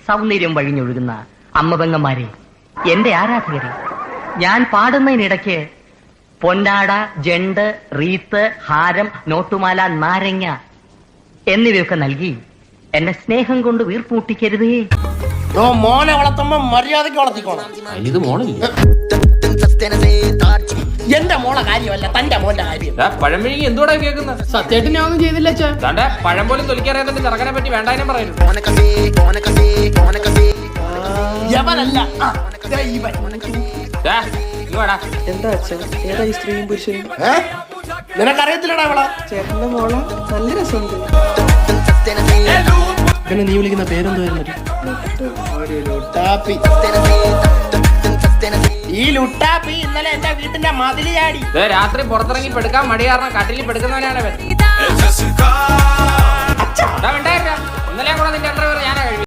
സൗന്ദര്യം വഴിഞ്ഞൊഴുകുന്ന അമ്മ പെങ്ങന്മാരെ, എന്റെ ആരാധകരെ, ഞാൻ പാടുന്നതിനിടയ്ക്ക് പൊന്നാട, ജണ്ട്, റീത്ത്, ഹാരം, നോട്ടുമാല, നാരങ്ങ എന്നിവയൊക്കെ നൽകി എന്നെ സ്നേഹം കൊണ്ട് വീർപ്പൂട്ടിക്കരുതേ. മോനെ വളർത്തുമ്പോ മര്യാദക്ക് വളർത്തിക്കോണം. ഇത് മോളില്ല, എന്റെ മോളെ കാര്യമല്ല, തന്റെ മോന്റെ കാര്യം. പഴംപിഴുങ്ങി എന്തുകൂടെ കേൾക്കുന്നത്? സത്യമായിട്ട് ഞാൻ ഒന്നും ചെയ്തില്ല. പഴം പോലും തൊലിക്കറിയാതെ ചെറുക്കനെ പറ്റി വേണ്ടാനും പറയുന്നു. യവനല്ല എന്താ അച്ഛൻ, ഏതാ ഈ സ്ത്രീയും പുരുഷനും? നിനക്കറിയത്തില്ലടാ അവളെ. ചേട്ടന്റെ മോളെ നല്ല രസമുണ്ട്. പിന്നെ നീ വിളിക്കുന്ന പേരെന്തുവായിരുന്നു? ഈ ലുട്ടാപ്പി ഇന്നലെ എന്റെ വീട്ടിന്റെ മതില് ചാടി. രാത്രി പുറത്തിറങ്ങി പെടുക്കാൻ മടി കാരണം കട്ടിലിൽ പെടുക്കുന്നവനാണ് ഇന്നലെ കൂടെ നിന്റെ